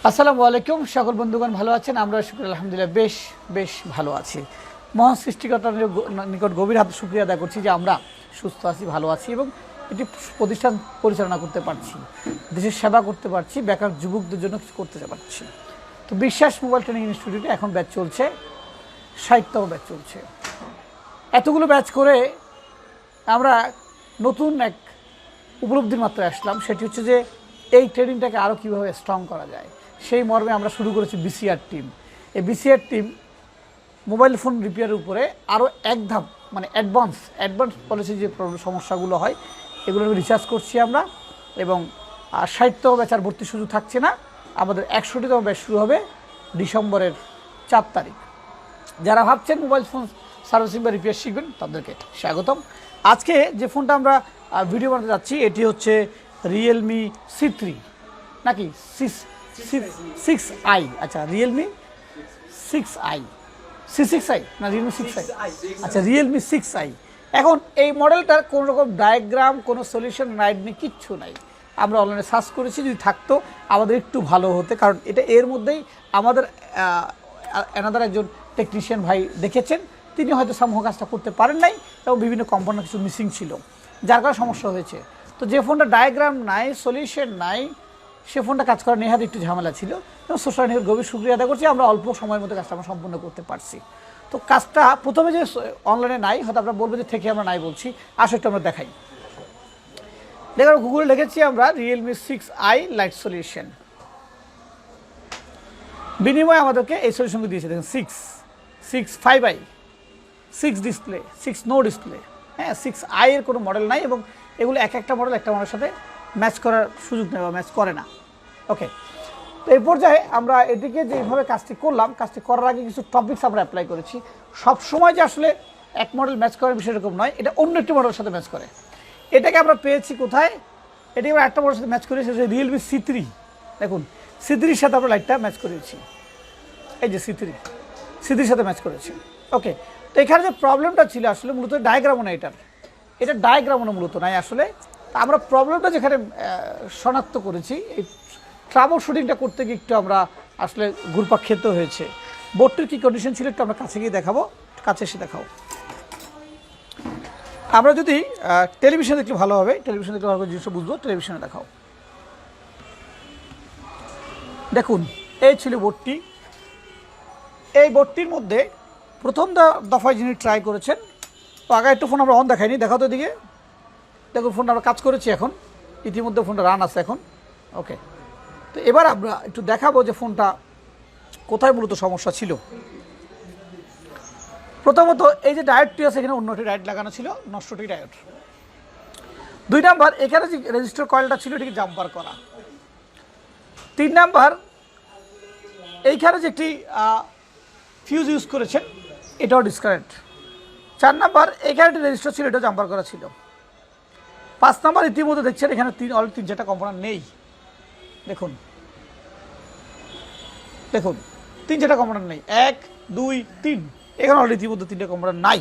আসসালামু আলাইকুম সকল বন্ধুগণ ভালো আছেন। আমরা শুকর আলহামদুলিল্লাহ বেশ ভালো আছি। মহান সৃষ্টিকর্তার নিকট গভীর হাতে শুকরিয়া আদায় করছি যে আমরা সুস্থ আছি, ভালো আছি এবং একটি প্রতিষ্ঠান পরিচালনা করতে পারছি, দেশের সেবা করতে পারছি, বেকার যুবকদের জন্য কিছু করতে পারছি। তো বিশ্বাস মোবাইল ট্রেনিং ইনস্টিটিউটে এখন ব্যাচ চলছে, 60তম ব্যাচ চলছে। এতগুলো ব্যাচ করে আমরা নতুন এক উপলব্ধির মাত্রায় আসলাম, সেটি হচ্ছে যে এই ট্রেনিংটাকে আরও কীভাবে স্ট্রং করা যায়। সেই মর্মে আমরা শুরু করেছি বিসিআর টিম। এই বিসিআর টিম মোবাইল ফোন রিপেয়ারের উপরে আরও এক ধাপ মানে অ্যাডভান্স পলিসি যে সমস্যাগুলো হয় এগুলো রিসার্চ করছি আমরা। এবং 60তম ব্যাচ আর ভর্তির সুযোগ থাকছে না, আমাদের 61তম ব্যাচ শুরু হবে ডিসেম্বরের 4 তারিখ। যারা ভাবছেন মোবাইল ফোন সার্ভিসিং বা রিপেয়ার শিখবেন তাদেরকে স্বাগতম। আজকে যে ফোনটা আমরা ভিডিও বানাতে যাচ্ছি এটি হচ্ছে রিয়েলমি C3 নাকি 6i। আচ্ছা, রিয়েলমি 6i, C6i না রিয়েলমি 6i? আচ্ছা, রিয়েলমি 6i। এখন এই মডেলটার কোনো রকম ডায়াগ্রাম, কোনো সলিউশন রাইড নেই, কিচ্ছু নাই। আমরা অনলাইনে সার্চ করেছি, যদি থাকতো আমাদের একটু ভালো হতে, কারণ এটা এর মধ্যেই আমাদের অ্যানাদার একজন টেকনিশিয়ান ভাই দেখেছেন, তিনি হয়তো সমূহ কাজটা করতে পারেন নাই এবং বিভিন্ন কম্পোনেন্ট কিছু মিসিং ছিল, যার কারণে সমস্যা হয়েছে। তো যে ফোনটা ডায়াগ্রাম নাই, সলিউশন নাই, সে ফোনটা কাজ করা নেহাত একটু ঝামেলা ছিল এবং সোশ্যাল মিডিয়ার গভীর শুকরিয়া আদায় করছি, আমরা অল্প সময়ের মধ্যে কাজটা আমরা সম্পূর্ণ করতে পারছি। তো কাজটা প্রথমে যে অনলাইনে নাই, হয়তো আমরা বলবো যে থেকে আমরা নাই বলছি, আসলে একটু আমরা দেখাই। দেখো, গুগলে লিখেছি আমরা রিয়েলমি 6i লাইট সলিউশন, বিনিময়ে আমাদেরকে এই সলিউশনকে দিয়েছে। দেখুন 5i, 6 ডিসপ্লে, 6 নো ডিসপ্লে। হ্যাঁ, 6i এর কোনো মডেল নাই এবং এগুলো একটা মডেল একটা মডেলের সাথে ম্যাচ করার সুযোগ নেই বা ম্যাচ করে না। ওকে, তো এই পর্যায়ে আমরা এদিকে যেভাবে কাজটি করলাম, কাজটি করার আগে কিছু টপিকস আমরা অ্যাপ্লাই করেছি। সবসময় যে আসলে এক মডেল ম্যাচ করার বিষয় এরকম নয়, এটা অন্য একটি মডেলের সাথে ম্যাচ করে। এটাকে আমরা পেয়েছি কোথায়? এটাকে আমরা একটা মডেলের সাথে ম্যাচ করেছি, রিয়েলমি C3। দেখুন, C3-র সাথে আমরা লাইটটা ম্যাচ করেছি, এই যে C3-র সাথে ম্যাচ করেছি। ওকে, তো এখানে যে প্রবলেমটা ছিল আসলে মূলত ডায়াগ্রামও না, এটা ডায়াগ্রামও মূলত নাই আসলে। তা আমরা প্রবলেমটা যেখানে শনাক্ত করেছি, এই ট্রাবল শুটিংটা করতে গিয়ে একটু আমরা আসলে ঘুরপাক খেতে হয়েছে। বোর্ডটির কী কন্ডিশন ছিল একটু আমরা কাছে গিয়ে দেখাবো, কাছে এসে দেখাবো। আমরা যদি টেলিভিশন দেখলে ভালো হবে, টেলিভিশন দেখলে ভালো জিনিসটা বুঝবো, টেলিভিশনে দেখাও। দেখুন, এই ছিল বোর্ডটি। এই বোর্ডটির মধ্যে প্রথম দফায় যিনি ট্রাই করেছেন, তো আগে একটু ফোন আমরা অন দেখাইনি, দেখাও তো এদিকে। দেখুন, ফোনটা আমরা কাজ করেছি এখন, ইতিমধ্যে ফোনটা রান আছে এখন। ওকে, তো এবার আমরা একটু দেখাবো যে ফোনটা কোথায় মূলত সমস্যা ছিল। প্রথমত এই যে ডায়োডটি আছে, এখানে অন্যটি ডায়োড লাগানো ছিল, নষ্টটি ডায়োড। 2 নাম্বার, এখানে যে রেজিস্টার কয়েলটা ছিল এটিকে জাম্পার করা। 3 নাম্বার, এইখানে যে একটি ফিউজ ইউজ করেছেন এটাও ডিসকানেক্ট। 4 নাম্বার, এখানে একটি রেজিস্টার ছিল, এটাও জাম্পার করা ছিল। 5 নাম্বার, ইতিমধ্যে দেখছেন এখানে 3-4টা কম্পোনেন্ট নেই। দেখুন 3-4টা কম্পোনেন্ট নেই, 1 2 3, এখানে অলরেডি ইতিমধ্যে 3টে কম্পোনেন্ট নাই।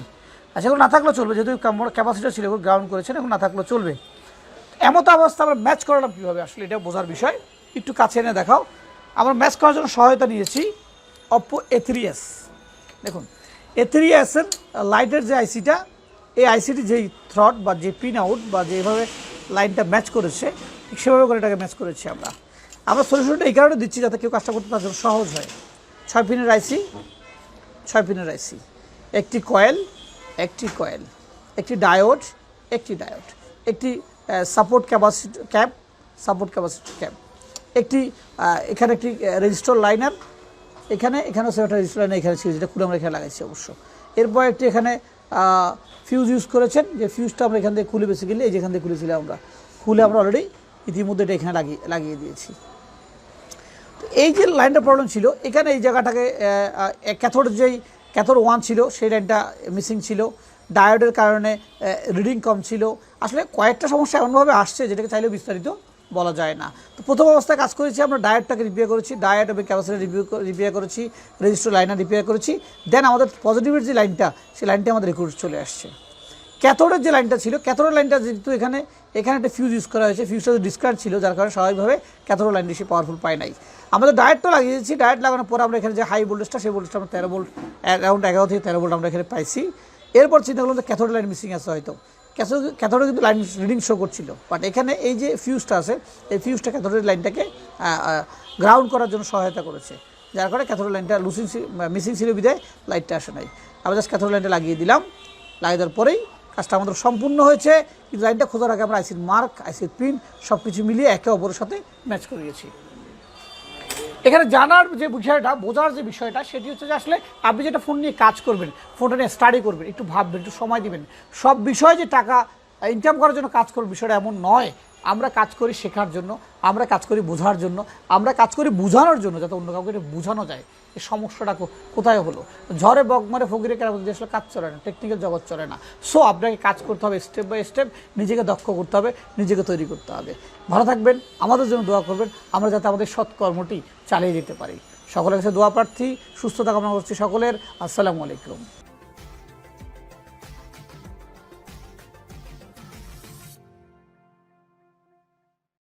আচ্ছা, এগুলো না থাকলেও চলবে, যেহেতু ক্যাপাসিটার ছিল এগুলো গ্রাউন্ড করেছেন, এখন না থাকলেও চলবে। এমতো অবস্থা আমরা ম্যাচ করালাম কীভাবে, আসলে এটা বোঝার বিষয়। একটু কাছে এনে দেখাও। আমরা ম্যাচ করার জন্য সহায়তা নিয়েছি Oppo A3s। দেখুন, A3s-এর লাইটের যে আইসিটা, এই আইসিটি যেই থ্রড বা যে পিন আউট বা যেভাবে লাইনটা ম্যাচ করেছে, ঠিক সেভাবে করে এটাকে ম্যাচ করেছি আমরা। সলিউশনটা এই কারণে দিচ্ছি যাতে কেউ কাজটা করতে তার জন্য সহজ হয়। 6 পিনের আইসি, একটি কয়েল, একটি ডায়োড, একটি সাপোর্ট ক্যাপাসিটর ক্যাপ, একটি এখানে একটি রেজিস্টার লাইনার, এখানেও সেটা রেজিস্টার লাইনার এখানে ছিল, যেটা খুলে আমরা এখানে লাগাইছি অবশ্য। এরপর একটি এখানে ফিউজ ইউজ করেছেন, যে ফিউজটা আমরা এখান থেকে খুলে বেসিক্যালি এই যেখান থেকে খুলেছিলাম আমরা, আমরা অলরেডি ইতিমধ্যে এটা এখানে লাগিয়ে দিয়েছি। তো এই যে লাইনটা প্রবলেম ছিল, এখানে এই জায়গাটাকে ক্যাথোড 1 ছিল, সেই লাইনটা মিসিং ছিল। ডায়োডের কারণে রিডিং কম ছিল। আসলে কয়েকটা সমস্যা এমনভাবে আসছে যেটাকে চাইলেও বিস্তারিত বলা যায় না। তো প্রথম অবস্থায় কাজ করেছি আমরা, ডায়োডটাকে রিপেয়ার করেছি, ডায়োড এবং ক্যাপাসিটর রিপেয়ার করেছি, রেজিস্টার লাইনার রিপেয়ার করেছি। দেন আমাদের পজিটিভের যে লাইনটা, সেই লাইনটা আমাদের রিকোয়ার্ড চলে আসছে। ক্যাথোডের যে লাইনটা ছিল, ক্যাথোডের লাইনটা যেহেতু এখানে এখানে একটা ফিউজ ইউজ করা হয়েছে, ফিউজটা ডিসকানেক্ট ছিল, যার কারণে স্বাভাবিকভাবে ক্যাথোড লাইন বেশি পাওয়ারফুল পায় নাই। আমাদের ডায়েটটা লাগিয়েছি, ডায়েট লাগানোর পর আমরা এখানে যে হাই ভোল্টেজটা, সেই ভোল্টেজটা আমরা 13 ভোল্ট, অ্যারাউন্ড 11 থেকে 13 ভোল্ট আমরা এখানে পাইছি। এরপর চিন্তা করলাম যে ক্যাথোড লাইন মিসিং আছে হয়তো, ক্যাথোডে কিন্তু লাইন রিডিং শো করছিল, বাট এখানে এই যে ফিউজটা আছে, এই ফিউজটা ক্যাথোডের লাইনটাকে গ্রাউন্ড করার জন্য সহায়তা করেছে, যার কারণে ক্যাথোড লাইনটা মিসিং ছিল বিধায় লাইটটা আসে নাই। আমরা জাস্ট ক্যাথোড লাইনটা লাগিয়ে দিলাম, লাগিয়ে দেওয়ার পরেই কাজটা আমাদের সম্পূর্ণ হয়েছে। কিন্তু লাইনটা খোঁজার আগে আমরা আইসির মার্ক, আইসির প্রিন্ট সব কিছু মিলিয়ে একে অপরের সাথে ম্যাচ করিয়েছি। এখানে জানার যে বিষয়টা, বোঝার যে বিষয়টা, সেটি হচ্ছে যে আসলে আপনি যেটা ফোন নিয়ে কাজ করবেন, ফোনটা নিয়ে স্টাডি করবেন, একটু ভাববেন, একটু সময় দিবেন। সব বিষয় যে টাকা ইনকাম করার জন্য কাজ করবেন বিষয়টা এমন নয়। আমরা কাজ করি শেখার জন্য, আমরা কাজ করি বোঝার জন্য, আমরা কাজ করি বোঝানোর জন্য, যাতে অন্য কাউকে এটা বোঝানো যায় এই সমস্যাটা কোথায় হলো। ঝড়ে বক মারে ফকিরে কেন বলতে আসলে কাজ চলে না, টেকনিক্যাল জগৎ চলে না। সো আপনাকে কাজ করতে হবে স্টেপ বাই স্টেপ, নিজেকে দক্ষ করতে হবে, নিজেকে তৈরি করতে হবে। ভালো থাকবেন, আমাদের জন্য দোয়া করবেন, আমরা যাতে আমাদের সৎকর্মটি চালিয়ে যেতে পারি। সকলের কাছে দোয়া প্রার্থী, সুস্থতা কামনা করছি সকলের। আসসালামু আলাইকুম।